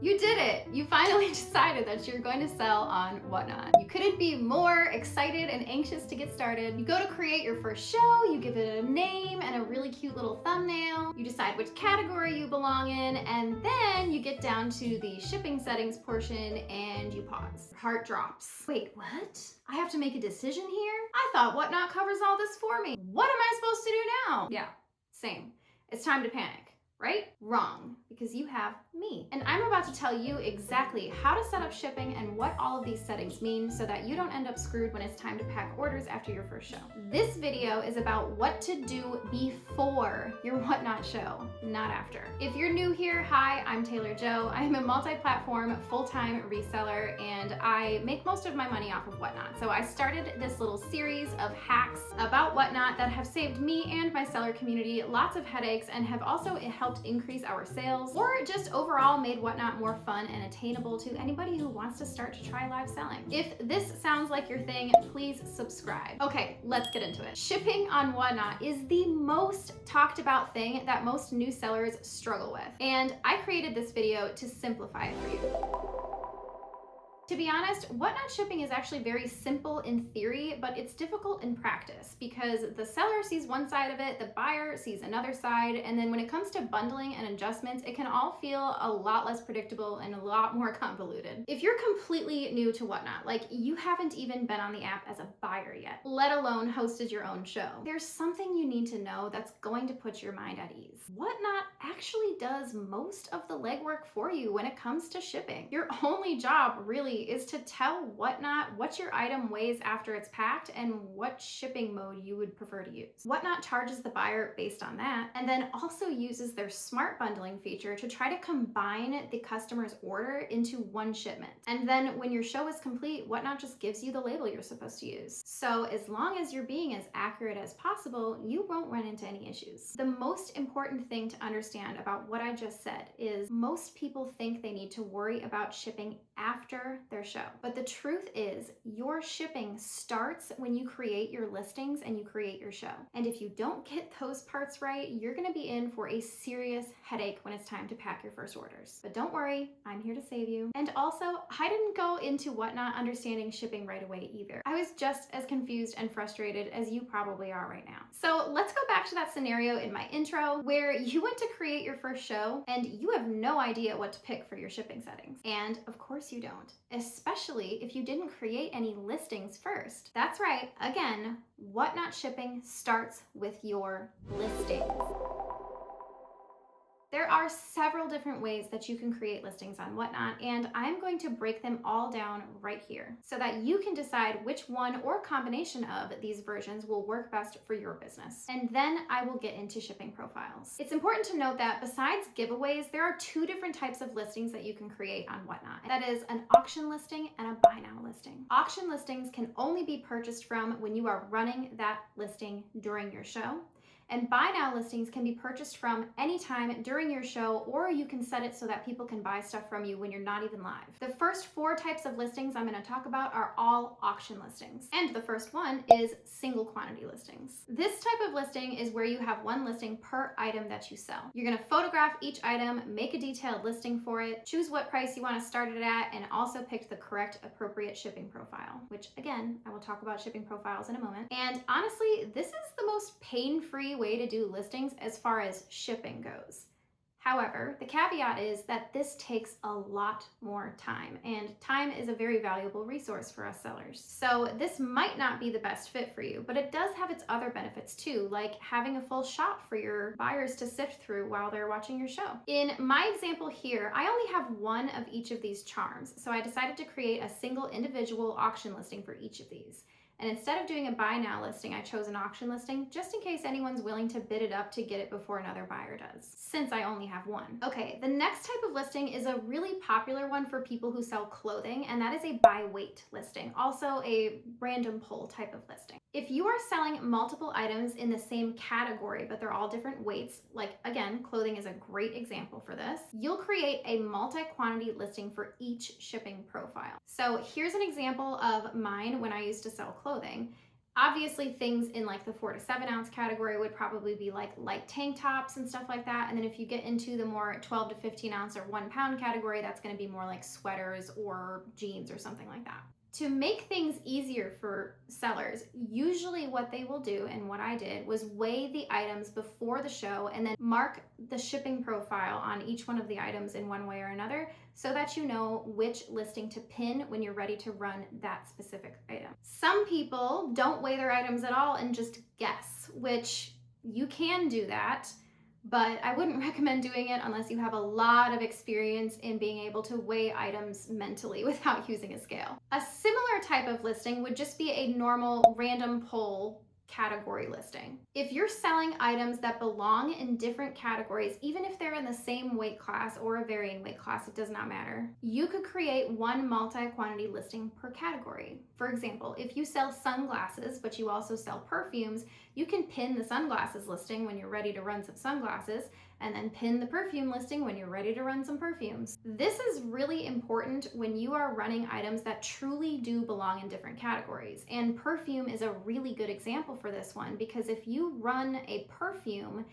You did it! You finally decided that you're going to sell on Whatnot. You couldn't be more excited and anxious to get started. You go to create your first show, you give it a name and a really cute little thumbnail, you decide which category you belong in, and then you get down to the shipping settings portion and you pause. Your heart drops. Wait, what? I have to make a decision here? I thought Whatnot covers all this for me. What am I supposed to do now? Yeah, same. It's time to panic. Right? Wrong, because you have me. And I'm about to tell you exactly how to set up shipping and what all of these settings mean so that you don't end up screwed when it's time to pack orders after your first show. This video is about what to do before your Whatnot show, not after. If you're new here, hi, I'm Taylor Jo. I'm a multi-platform full-time reseller and I make most of my money off of Whatnot. So I started this little series of hacks about Whatnot that have saved me and my seller community lots of headaches and have also helped increase our sales, or just overall made Whatnot more fun and attainable to anybody who wants to start to try live selling. If this sounds like your thing, please subscribe. Okay, let's get into it. Shipping on Whatnot is the most talked about thing that most new sellers struggle with, and I created this video to simplify it for you. To be honest, Whatnot shipping is actually very simple in theory, but it's difficult in practice because the seller sees one side of it, the buyer sees another side, and then when it comes to bundling and adjustments, it can all feel a lot less predictable and a lot more convoluted. If you're completely new to Whatnot, like you haven't even been on the app as a buyer yet, let alone hosted your own show, there's something you need to know that's going to put your mind at ease. Whatnot actually does most of the legwork for you when it comes to shipping. Your only job really is to tell Whatnot what your item weighs after it's packed and what shipping mode you would prefer to use. Whatnot charges the buyer based on that, and then also uses their smart bundling feature to try to combine the customer's order into one shipment. And then when your show is complete, Whatnot just gives you the label you're supposed to use. So as long as you're being as accurate as possible, you won't run into any issues. The most important thing to understand about what I just said is most people think they need to worry about shipping after their show. But the truth is, your shipping starts when you create your listings and you create your show. And if you don't get those parts right, you're gonna be in for a serious headache when it's time to pack your first orders. But don't worry, I'm here to save you. And also, I didn't go into Whatnot understanding shipping right away either. I was just as confused and frustrated as you probably are right now. So let's go back to that scenario in my intro where you went to create your first show and you have no idea what to pick for your shipping settings. And of course you don't, especially if you didn't create any listings first. That's right, again, Whatnot shipping starts with your listings. There are several different ways that you can create listings on Whatnot, and I'm going to break them all down right here so that you can decide which one or combination of these versions will work best for your business. And then I will get into shipping profiles. It's important to note that besides giveaways, there are two different types of listings that you can create on Whatnot. That is an auction listing and a buy now listing. Auction listings can only be purchased from when you are running that listing during your show. And buy now listings can be purchased from anytime during your show, or you can set it so that people can buy stuff from you when you're not even live. The first four types of listings I'm going to talk about are all auction listings. And the first one is single quantity listings. This type of listing is where you have one listing per item that you sell. You're going to photograph each item, make a detailed listing for it, choose what price you want to start it at, and also pick the correct appropriate shipping profile, which again, I will talk about shipping profiles in a moment. And honestly, this is the most pain-free way to do listings as far as shipping goes. However, the caveat is that this takes a lot more time, and time is a very valuable resource for us sellers. So this might not be the best fit for you, but it does have its other benefits too, like having a full shop for your buyers to sift through while they're watching your show. In my example here, I only have one of each of these charms, so I decided to create a single individual auction listing for each of these. And instead of doing a buy now listing, I chose an auction listing just in case anyone's willing to bid it up to get it before another buyer does, since I only have one. Okay, the next type of listing is a really popular one for people who sell clothing, and that is a by weight listing, also a random pull type of listing. If you are selling multiple items in the same category, but they're all different weights, like again, clothing is a great example for this, you'll create a multi-quantity listing for each shipping profile. So here's an example of mine when I used to sell clothing. Obviously, things in like the 4 to 7 ounce category would probably be like light tank tops and stuff like that. And then if you get into the more 12 to 15 ounce or 1 pound category, that's going to be more like sweaters or jeans or something like that. To make things easier for sellers, usually what they will do, and what I did, was weigh the items before the show and then mark the shipping profile on each one of the items in one way or another so that you know which listing to pin when you're ready to run that specific item. Some people don't weigh their items at all and just guess, which you can do that, but I wouldn't recommend doing it unless you have a lot of experience in being able to weigh items mentally without using a scale. A similar type of listing would just be a normal random pull category listing. If you're selling items that belong in different categories, even if they're in the same weight class or a varying weight class, it does not matter. You could create one multi-quantity listing per category. For example, if you sell sunglasses, but you also sell perfumes, you can pin the sunglasses listing when you're ready to run some sunglasses, and then pin the perfume listing when you're ready to run some perfumes. This is really important when you are running items that truly do belong in different categories. And perfume is a really good example for this one, because if you run a perfume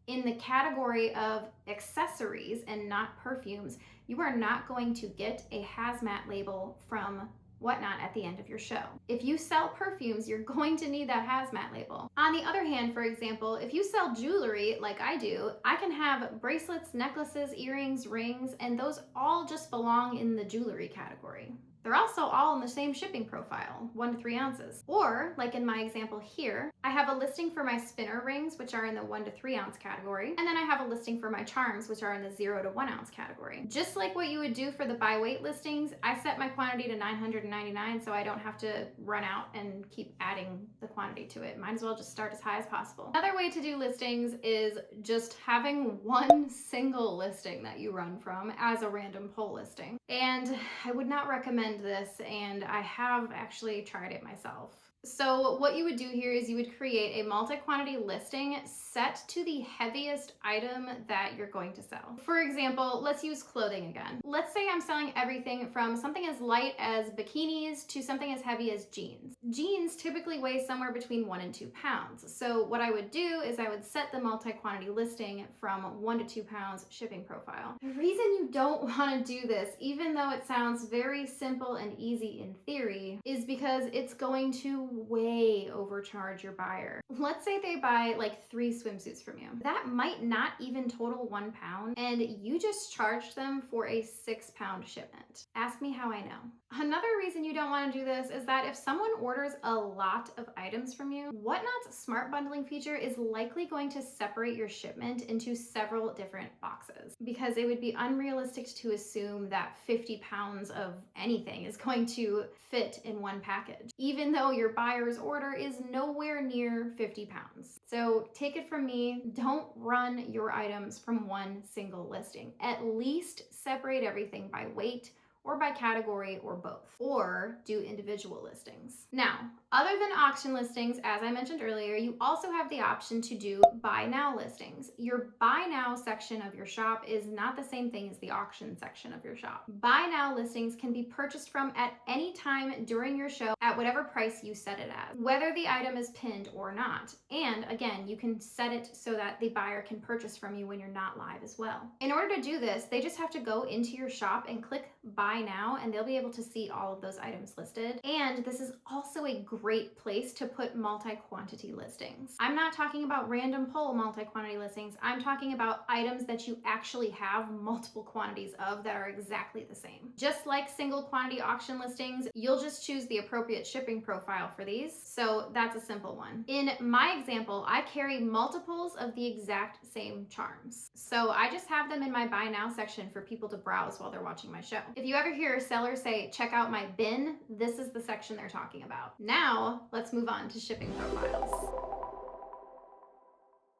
in the category of accessories and not perfumes, you are not going to get a hazmat label from Whatnot at the end of your show. If you sell perfumes, you're going to need that hazmat label. On the other hand, for example, if you sell jewelry like I do, I can have bracelets, necklaces, earrings, rings, and those all just belong in the jewelry category. They're also all in the same shipping profile, 1 to 3 ounces. Or, like in my example here, I have a listing for my spinner rings, which are in the 1 to 3 ounce category, and then I have a listing for my charms, which are in the 0 to 1 ounce category. Just like what you would do for the by weight listings, I set my quantity to 999 so I don't have to run out and keep adding the quantity to it. Might as well just start as high as possible. Another way to do listings is just having one single listing that you run from as a random pull listing. And I would not recommend this, and I have actually tried it myself. So what you would do here is you would create a multi-quantity listing set to the heaviest item that you're going to sell. For example, let's use clothing again. Let's say I'm selling everything from something as light as bikinis to something as heavy as jeans. Jeans typically weigh somewhere between 1 and 2 pounds. So what I would do is I would set the multi-quantity listing from 1 to 2 pounds shipping profile. The reason you don't want to do this, even though it sounds very simple and easy in theory, is because it's going to way overcharge your buyer. Let's say they buy like 3 swimsuits from you. That might not even total 1 pound, and you just charged them for a 6 pound shipment. Ask me how I know. Another reason you don't want to do this is that if someone orders a lot of items from you, Whatnot's smart bundling feature is likely going to separate your shipment into several different boxes, because it would be unrealistic to assume that 50 pounds of anything is going to fit in one package, even though your buyer's order is nowhere near 50 pounds. So take it from me, don't run your items from one single listing. At least separate everything by weight or by category or both, or do individual listings. Now, other than auction listings, as I mentioned earlier, you also have the option to do buy now listings. Your buy now section of your shop is not the same thing as the auction section of your shop. Buy now listings can be purchased from at any time during your show at whatever price you set it at, whether the item is pinned or not. And again, you can set it so that the buyer can purchase from you when you're not live as well. In order to do this, they just have to go into your shop and click buy now, and they'll be able to see all of those items listed. And this is also a great place to put multi-quantity listings. I'm not talking about random pull multi-quantity listings. I'm talking about items that you actually have multiple quantities of that are exactly the same. Just like single quantity auction listings, you'll just choose the appropriate shipping profile for these. So that's a simple one. In my example, I carry multiples of the exact same charms. So I just have them in my buy now section for people to browse while they're watching my show. If you ever hear a seller say, check out my bin, this is the section they're talking about. Now, let's move on to shipping profiles.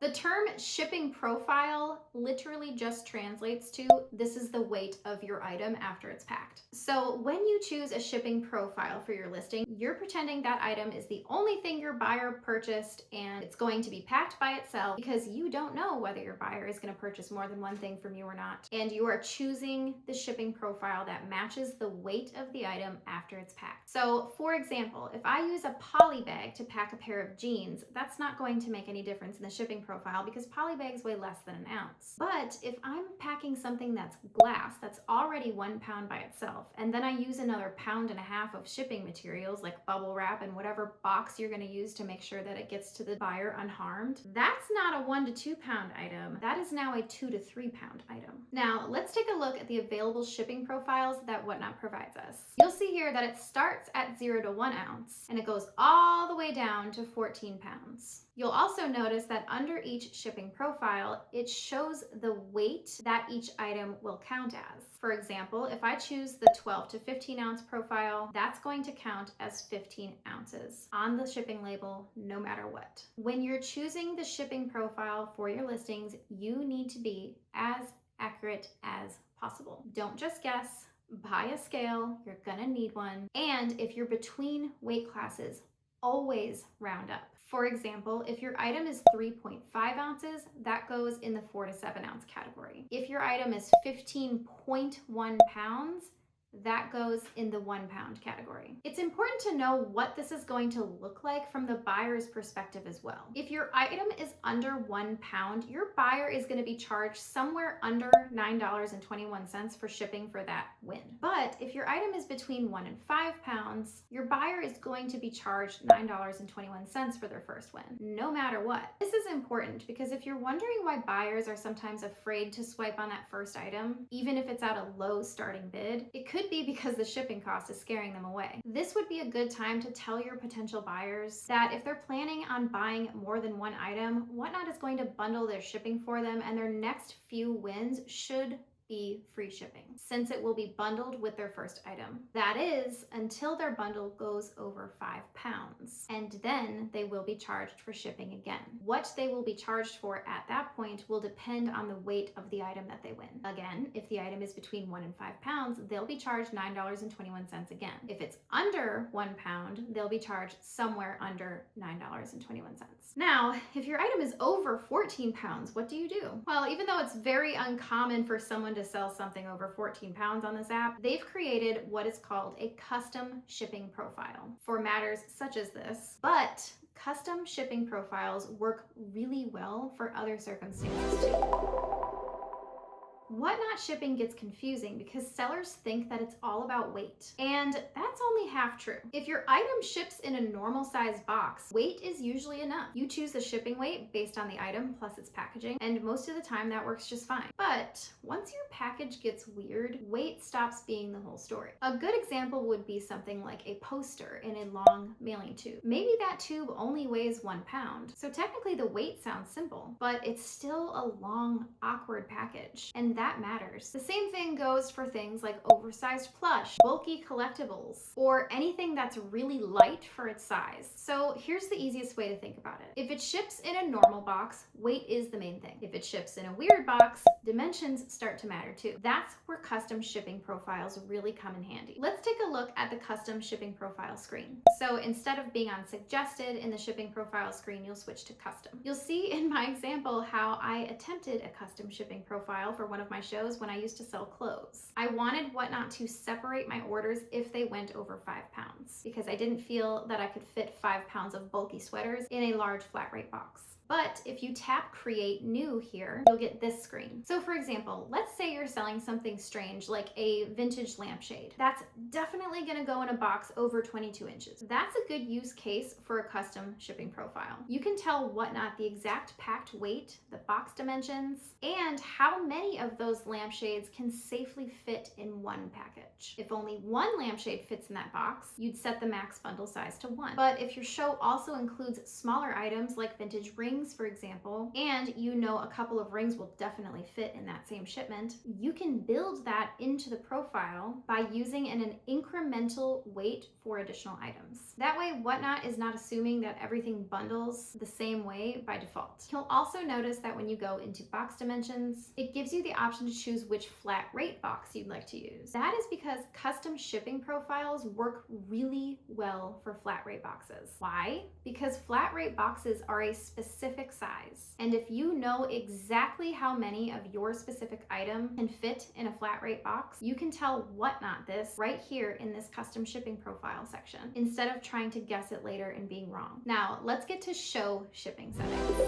The term shipping profile literally just translates to this is the weight of your item after it's packed. So when you choose a shipping profile for your listing, you're pretending that item is the only thing your buyer purchased and it's going to be packed by itself because you don't know whether your buyer is going to purchase more than one thing from you or not. And you are choosing the shipping profile that matches the weight of the item after it's packed. So for example, if I use a poly bag to pack a pair of jeans, that's not going to make any difference in the shipping profile because poly bags weigh less than an ounce. But if I'm packing something that's glass, that's already 1 pound by itself, and then I use another 1.5 pounds of shipping materials like bubble wrap and whatever box you're going to use to make sure that it gets to the buyer unharmed, that's not a 1 to 2 pound item. That is now a 2 to 3 pound item. Now let's take a look at the available shipping profiles that Whatnot provides us. You'll see here that it starts at 0 to 1 ounce and it goes all the way down to 14 pounds. You'll also notice that under each shipping profile, it shows the weight that each item will count as. For example, if I choose the 12 to 15 ounce profile, that's going to count as 15 ounces on the shipping label, no matter what. When you're choosing the shipping profile for your listings, you need to be as accurate as possible. Don't just guess. Buy a scale, you're gonna need one. And if you're between weight classes, always round up. For example, if your item is 3.5 ounces, that goes in the 4 to 7 ounce category. If your item is 15.1 pounds, that goes in the 1 pound category. It's important to know what this is going to look like from the buyer's perspective as well. If your item is under 1 pound, your buyer is going to be charged somewhere under $9.21 for shipping for that win. But if your item is between 1 and 5 pounds, your buyer is going to be charged $9.21 for their first win, no matter what. This is important because if you're wondering why buyers are sometimes afraid to swipe on that first item, even if it's at a low starting bid, it could be because the shipping cost is scaring them away. This would be a good time to tell your potential buyers that if they're planning on buying more than one item, Whatnot is going to bundle their shipping for them, and their next few wins should be free shipping, since it will be bundled with their first item. That is, until their bundle goes over 5 pounds, and then they will be charged for shipping again. What they will be charged for at that point will depend on the weight of the item that they win. Again, if the item is between 1 and 5 pounds, they'll be charged $9.21 again. If it's under 1 pound, they'll be charged somewhere under $9.21. Now, if your item is over 14 pounds, what do you do? Well, even though it's very uncommon for someone to sell something over 14 pounds on this app, they've created what is called a custom shipping profile for matters such as this. But custom shipping profiles work really well for other circumstances too. Whatnot shipping gets confusing because sellers think that it's all about weight, and that's only half true. If your item ships in a normal size box, weight is usually enough. You choose the shipping weight based on the item plus its packaging, and most of the time that works just fine. But once your package gets weird, weight stops being the whole story. A good example would be something like a poster in a long mailing tube. Maybe that tube only weighs 1 pound, so technically the weight sounds simple, but it's still a long, awkward package, and that matters. The same thing goes for things like oversized plush, bulky collectibles, or anything that's really light for its size. So here's the easiest way to think about it. If it ships in a normal box, weight is the main thing. If it ships in a weird box, dimensions start to matter too. That's where custom shipping profiles really come in handy. Let's take a look at the custom shipping profile screen. So instead of being on suggested in the shipping profile screen, you'll switch to custom. You'll see in my example how I attempted a custom shipping profile for one of my shows when I used to sell clothes. I wanted Whatnot to separate my orders if they went over 5 pounds because I didn't feel that I could fit 5 pounds of bulky sweaters in a large flat rate box. But if you tap Create New here, you'll get this screen. So for example, let's say you're selling something strange like a vintage lampshade. That's definitely gonna go in a box over 22 inches. That's a good use case for a custom shipping profile. You can tell Whatnot the exact packed weight, the box dimensions, and how many of those lampshades can safely fit in one package. If only one lampshade fits in that box, you'd set the max bundle size to 1. But if your show also includes smaller items like vintage rings rings, for example, and you know a couple of rings will definitely fit in that same shipment, you can build that into the profile by using an incremental weight for additional items. That way, Whatnot is not assuming that everything bundles the same way by default. You'll also notice that when you go into box dimensions, it gives you the option to choose which flat rate box you'd like to use. That is because custom shipping profiles work really well for flat rate boxes. Why? Because flat rate boxes are a specific size. And if you know exactly how many of your specific item can fit in a flat rate box, you can tell Whatnot this right here in this custom shipping profile section, instead of trying to guess it later and being wrong. Now, let's get to show shipping settings.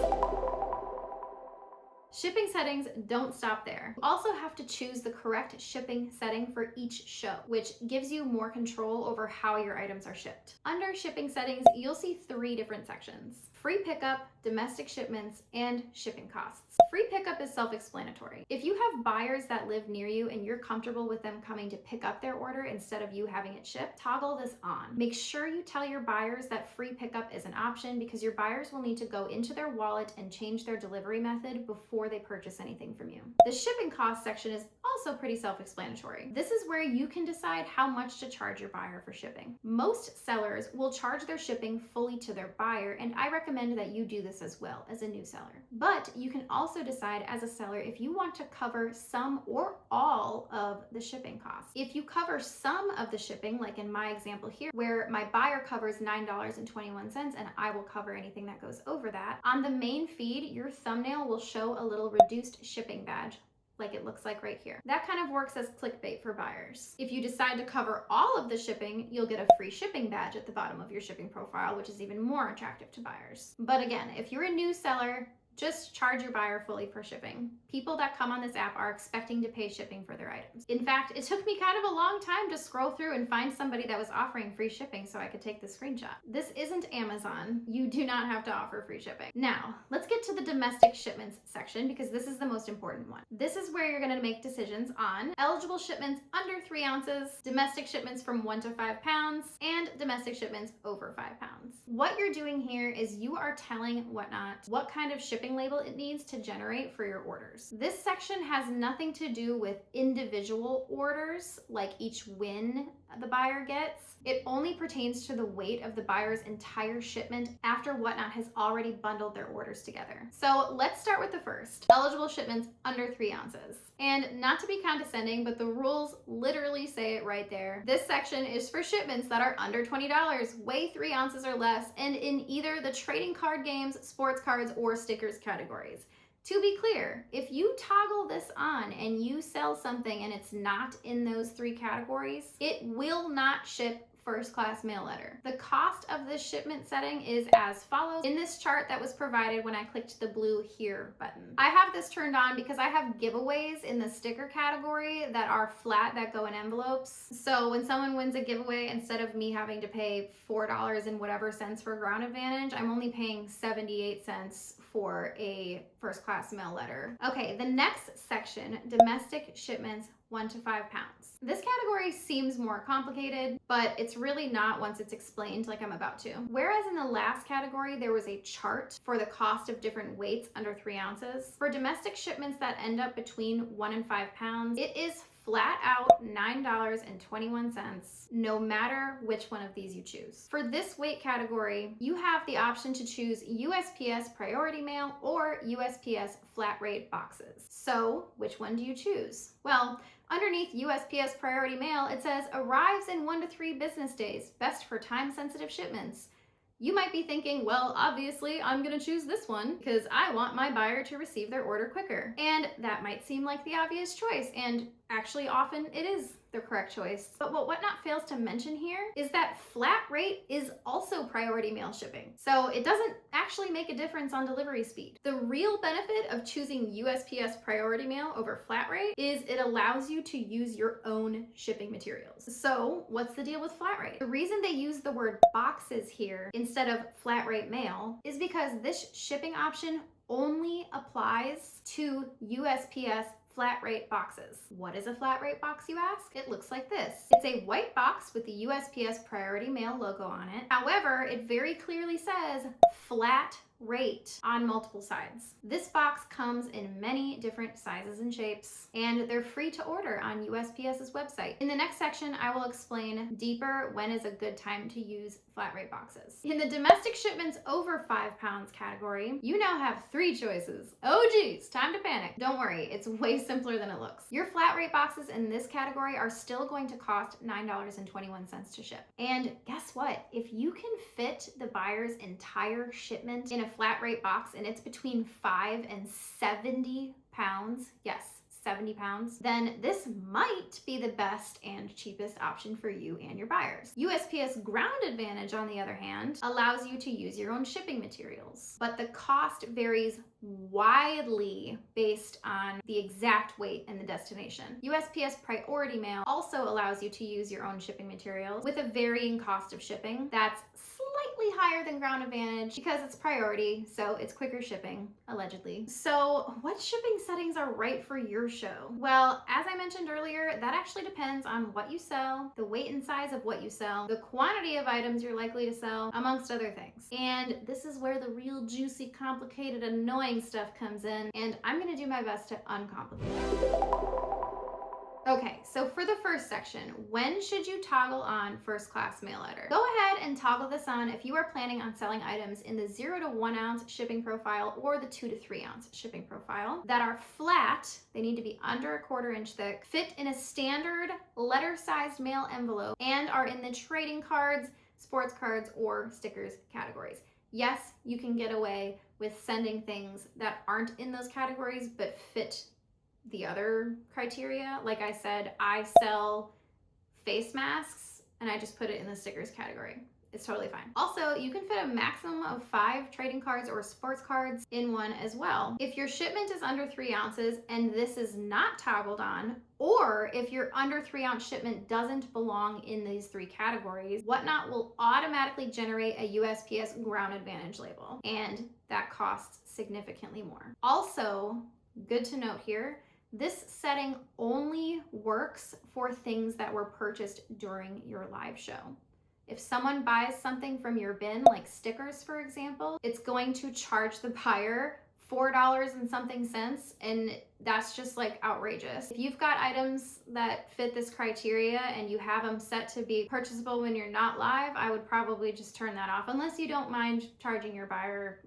Shipping settings don't stop there. You also have to choose the correct shipping setting for each show, which gives you more control over how your items are shipped. Under shipping settings, you'll see 3 different sections: free pickup, domestic shipments, and shipping costs. Free pickup is self-explanatory. If you have buyers that live near you and you're comfortable with them coming to pick up their order instead of you having it shipped, toggle this on. Make sure you tell your buyers that free pickup is an option, because your buyers will need to go into their wallet and change their delivery method before they purchase anything from you. The shipping cost section is also pretty self-explanatory. This is where you can decide how much to charge your buyer for shipping. Most sellers will charge their shipping fully to their buyer, and I recommend that you do this as well as a new seller. But you can also decide as a seller if you want to cover some or all of the shipping costs. If you cover some of the shipping, like in my example here, where my buyer covers $9.21 and I will cover anything that goes over that, on the main feed, your thumbnail will show a little reduced shipping badge, like it looks like right here. That kind of works as clickbait for buyers. If you decide to cover all of the shipping, you'll get a free shipping badge at the bottom of your shipping profile, which is even more attractive to buyers. But again, if you're a new seller, just charge your buyer fully for shipping. People that come on this app are expecting to pay shipping for their items. In fact, it took me kind of a long time to scroll through and find somebody that was offering free shipping so I could take the screenshot. This isn't Amazon. You do not have to offer free shipping. Now, let's get to the domestic shipments section, because this is the most important one. This is where you're gonna make decisions on eligible shipments under 3 ounces, domestic shipments from 1 to 5 pounds, and domestic shipments over 5 pounds. What you're doing here is you are telling Whatnot what kind of shipping label it needs to generate for your orders. This section has nothing to do with individual orders, like each win the buyer gets. It only pertains to the weight of the buyer's entire shipment after Whatnot has already bundled their orders together. So let's start with the first, eligible shipments under 3 ounces. And not to be condescending, but the rules literally say it right there. This section is for shipments that are under $20, weigh 3 ounces or less, and in either the trading card games, sports cards, or stickers categories. To be clear, if you toggle this on and you sell something and it's not in those 3 categories, it will not ship first class mail letter. The cost of this shipment setting is as follows in this chart that was provided when I clicked the blue here button. I have this turned on because I have giveaways in the sticker category that are flat, that go in envelopes. So when someone wins a giveaway, instead of me having to pay $4 and whatever cents for ground advantage, I'm only paying 78 cents for a first class mail letter. Okay, the next section, domestic shipments 1 to 5 pounds. This category seems more complicated, but it's really not once it's explained like I'm about to. Whereas in the last category, there was a chart for the cost of different weights under 3 ounces. For domestic shipments that end up between 1 and 5 pounds, it is flat out $9.21, no matter which one of these you choose. For this weight category, you have the option to choose USPS Priority Mail or USPS Flat Rate Boxes. So, which one do you choose? Well, underneath USPS Priority Mail, it says arrives in 1 to 3 business days, best for time-sensitive shipments. You might be thinking, well, obviously I'm gonna choose this one because I want my buyer to receive their order quicker. And that might seem like the obvious choice, and actually often it is the correct choice. But what Whatnot fails to mention here is that flat rate is also priority mail shipping. So it doesn't actually make a difference on delivery speed. The real benefit of choosing USPS Priority Mail over flat rate is it allows you to use your own shipping materials. So what's the deal with flat rate? The reason they use the word boxes here instead of flat rate mail is because this shipping option only applies to USPS flat rate boxes. What is a flat rate box, you ask? It looks like this. It's a white box with the USPS Priority Mail logo on it. However, it very clearly says flat rate on multiple sides. This box comes in many different sizes and shapes, and they're free to order on USPS's website. In the next section, I will explain deeper when is a good time to use flat rate boxes. In the domestic shipments over 5 pounds category, you now have 3 choices. Oh geez, time to panic. Don't worry, it's way simpler than it looks. Your flat rate boxes in this category are still going to cost $9.21 to ship. And guess what? If you can fit the buyer's entire shipment in a flat rate box and it's between 5 and 70 pounds, yes, 70 pounds, then this might be the best and cheapest option for you and your buyers. USPS Ground Advantage, on the other hand, allows you to use your own shipping materials, but the cost varies widely based on the exact weight and the destination. USPS Priority Mail also allows you to use your own shipping materials with a varying cost of shipping that's slightly higher than Ground Advantage because it's priority, so it's quicker shipping, allegedly. So what shipping settings are right for your show? Well, as I mentioned earlier, that actually depends on what you sell, the weight and size of what you sell, the quantity of items you're likely to sell, amongst other things. And this is where the real juicy, complicated, annoying stuff comes in, and I'm gonna do my best to uncomplicate it. Okay, so for the first section, when should you toggle on first class mail order? Go ahead and toggle this on if you are planning on selling items in the 0 to 1 ounce shipping profile or the 2 to 3 ounce shipping profile that are flat. They need to be under 1/4 inch thick, fit in a standard letter-sized mail envelope, and are in the trading cards, sports cards, or stickers categories. Yes, you can get away with sending things that aren't in those categories but fit the other criteria. Like I said, I sell face masks and I just put it in the stickers category. It's totally fine. Also, you can fit a maximum of 5 trading cards or sports cards in one as well. If your shipment is under 3 ounces and this is not toggled on, or if your under 3 ounce shipment doesn't belong in these 3 categories, Whatnot will automatically generate a USPS Ground Advantage label, and that costs significantly more. Also, good to note here, this setting only works for things that were purchased during your live show. If someone buys something from your bin, like stickers, for example, it's going to charge the buyer $4 and something cents, and that's just like outrageous. If you've got items that fit this criteria and you have them set to be purchasable when you're not live, I would probably just turn that off, unless you don't mind charging your buyer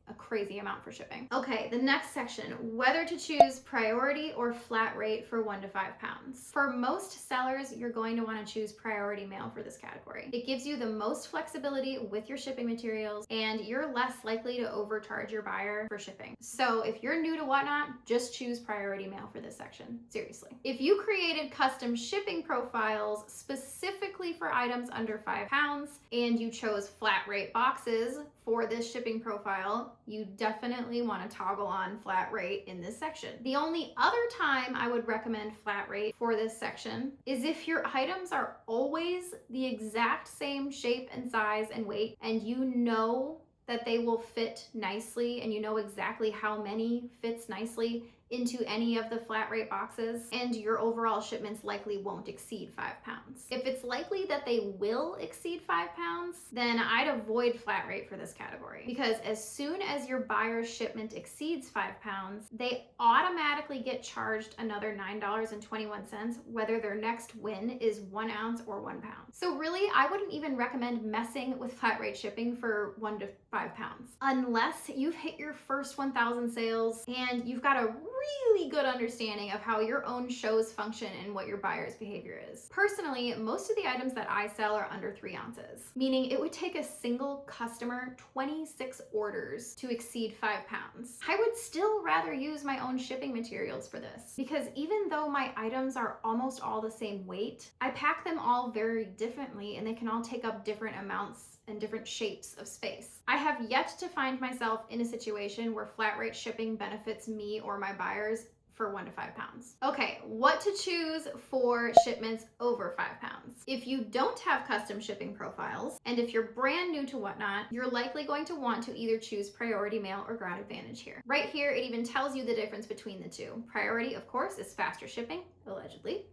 a crazy amount for shipping. Okay, the next section, whether to choose priority or flat rate for 1 to 5 pounds. For most sellers, you're going to want to choose priority mail for this category. It gives you the most flexibility with your shipping materials, and you're less likely to overcharge your buyer for shipping. So if you're new to Whatnot, just choose priority mail for this section, seriously. If you created custom shipping profiles specifically for items under 5 pounds, and you chose flat rate boxes for this shipping profile, you definitely want to toggle on flat rate in this section. The only other time I would recommend flat rate for this section is if your items are always the exact same shape and size and weight, and you know that they will fit nicely, and you know exactly how many fits nicely into any of the flat rate boxes, and your overall shipments likely won't exceed 5 pounds. If it's likely that they will exceed 5 pounds, then I'd avoid flat rate for this category, because as soon as your buyer's shipment exceeds 5 pounds, they automatically get charged another $9.21, whether their next win is 1 ounce or 1 pound. So really, I wouldn't even recommend messing with flat rate shipping for 1 to 5 pounds, unless you've hit your first 1,000 sales and you've got a really good understanding of how your own shows function and what your buyer's behavior is. Personally, most of the items that I sell are under 3 ounces, meaning it would take a single customer 26 orders to exceed 5 pounds. I would still rather use my own shipping materials for this, because even though my items are almost all the same weight, I pack them all very differently, and they can all take up different amounts and different shapes of space. I have yet to find myself in a situation where flat rate shipping benefits me or my buyers for 1 to 5 pounds. Okay, what to choose for shipments over 5 pounds? If you don't have custom shipping profiles, and if you're brand new to Whatnot, you're likely going to want to either choose priority mail or Ground Advantage here. Right here, it even tells you the difference between the two. Priority, of course, is faster shipping, allegedly,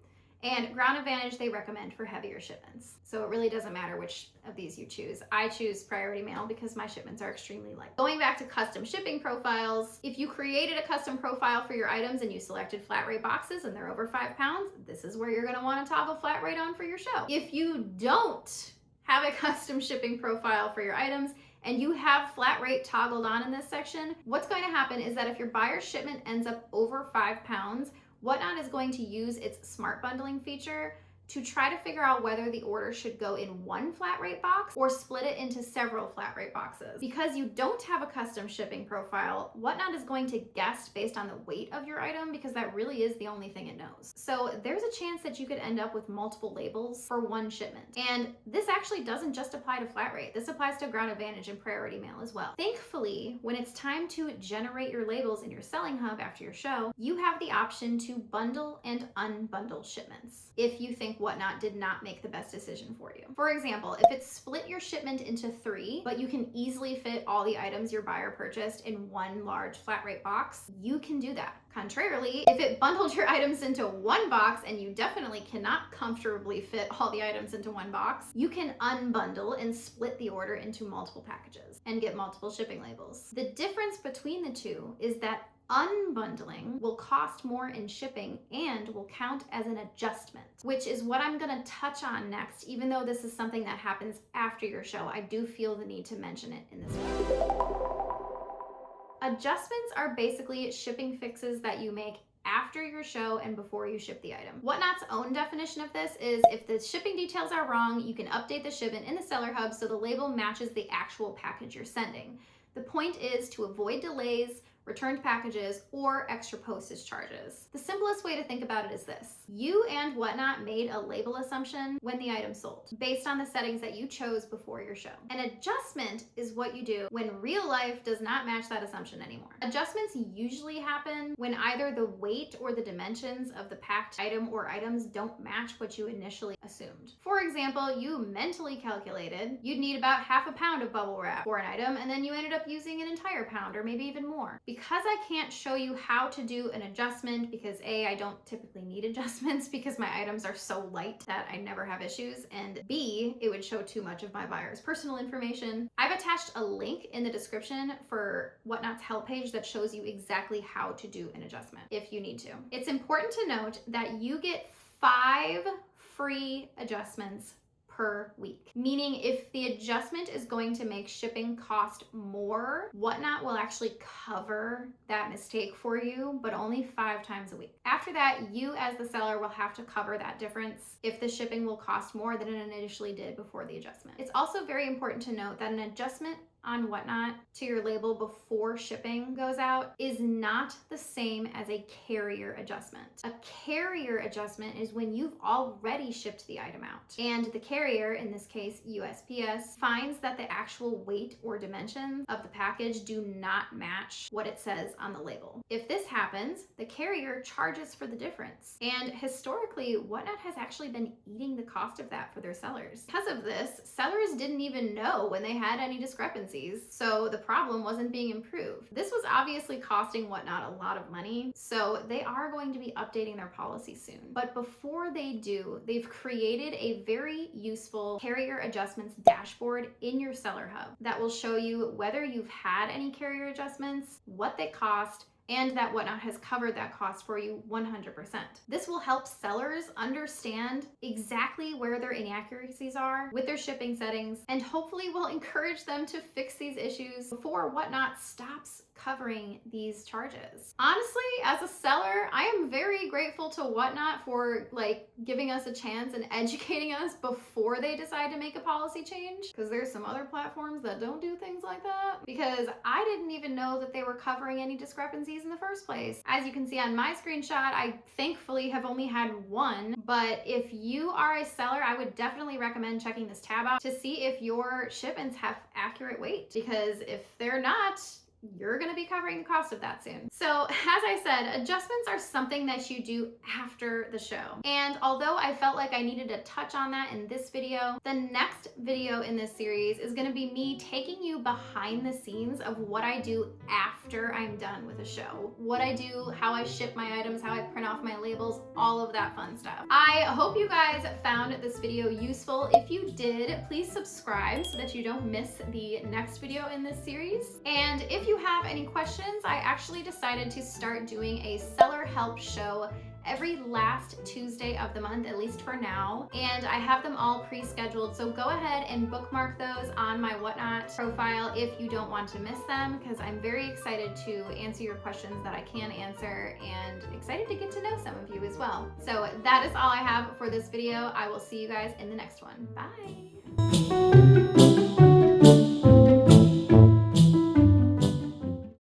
And Ground Advantage they recommend for heavier shipments. So it really doesn't matter which of these you choose. I choose Priority Mail because my shipments are extremely light. Going back to custom shipping profiles, if you created a custom profile for your items and you selected flat rate boxes and they're over 5 pounds, this is where you're going to want to toggle flat rate on for your show. If you don't have a custom shipping profile for your items and you have flat rate toggled on in this section, what's going to happen is that if your buyer's shipment ends up over 5 pounds, Whatnot is going to use its smart bundling feature to try to figure out whether the order should go in one flat rate box or split it into several flat rate boxes. Because you don't have a custom shipping profile, Whatnot is going to guess based on the weight of your item because that really is the only thing it knows. So there's a chance that you could end up with multiple labels for one shipment. And this actually doesn't just apply to flat rate. This applies to Ground Advantage and Priority Mail as well. Thankfully, when it's time to generate your labels in your selling hub after your show, you have the option to bundle and unbundle shipments if you think Whatnot did not make the best decision for you. For example, if it split your shipment into 3, but you can easily fit all the items your buyer purchased in one large flat rate box, you can do that. Contrarily, if it bundled your items into one box and you definitely cannot comfortably fit all the items into one box, you can unbundle and split the order into multiple packages and get multiple shipping labels. The difference between the two is that unbundling will cost more in shipping and will count as an adjustment, which is what I'm going to touch on next. Even though this is something that happens after your show, I do feel the need to mention it in this video. Adjustments are basically shipping fixes that you make after your show and before you ship the item. Whatnot's own definition of this is if the shipping details are wrong, you can update the shipment in the seller hub so the label matches the actual package you're sending. The point is to avoid delays, returned packages, or extra postage charges. The simplest way to think about it is this. You and Whatnot made a label assumption when the item sold, based on the settings that you chose before your show. An adjustment is what you do when real life does not match that assumption anymore. Adjustments usually happen when either the weight or the dimensions of the packed item or items don't match what you initially assumed. For example, you mentally calculated you'd need about half a pound of bubble wrap for an item, and then you ended up using an entire pound or maybe even more. Because I can't show you how to do an adjustment because A, I don't typically need adjustments because my items are so light that I never have issues, and B, it would show too much of my buyer's personal information, I've attached a link in the description for Whatnot's help page that shows you exactly how to do an adjustment if you need to. It's important to note that you get 5 free adjustments per week. Meaning if the adjustment is going to make shipping cost more, Whatnot will actually cover that mistake for you, but only 5 times a week. After that, you as the seller will have to cover that difference if the shipping will cost more than it initially did before the adjustment. It's also very important to note that an adjustment on Whatnot to your label before shipping goes out is not the same as a carrier adjustment. A carrier adjustment is when you've already shipped the item out, and the carrier, in this case USPS, finds that the actual weight or dimensions of the package do not match what it says on the label. If this happens, the carrier charges for the difference, and historically Whatnot has actually been eating the cost of that for their sellers. Because of this, sellers didn't even know when they had any discrepancies, so the problem wasn't being improved. This was obviously costing Whatnot a lot of money, so they are going to be updating their policy soon. But before they do, they've created a very useful carrier adjustments dashboard in your seller hub that will show you whether you've had any carrier adjustments, what they cost, and that Whatnot has covered that cost for you 100%. This will help sellers understand exactly where their inaccuracies are with their shipping settings, and hopefully will encourage them to fix these issues before Whatnot stops covering these charges. Honestly, as a seller, I am very grateful to Whatnot for giving us a chance and educating us before they decide to make a policy change, because there's some other platforms that don't do things like that, because I didn't even know that they were covering any discrepancies in the first place. As you can see on my screenshot, I thankfully have only had one, but if you are a seller, I would definitely recommend checking this tab out to see if your shipments have accurate weight, because if they're not, you're gonna be covering the cost of that soon. So as I said, adjustments are something that you do after the show. And although I felt like I needed to touch on that in this video, the next video in this series is gonna be me taking you behind the scenes of what I do after I'm done with a show. What I do, how I ship my items, how I print off my labels, all of that fun stuff. I hope you guys found this video useful. If you did, please subscribe so that you don't miss the next video in this series. And if you have any questions, I actually decided to start doing a seller help show every last Tuesday of the month, at least for now. And I have them all pre-scheduled, so go ahead and bookmark those on my Whatnot profile if you don't want to miss them, because I'm very excited to answer your questions that I can answer and excited to get to know some of you as well. So that is all I have for this video. I will see you guys in the next one. Bye.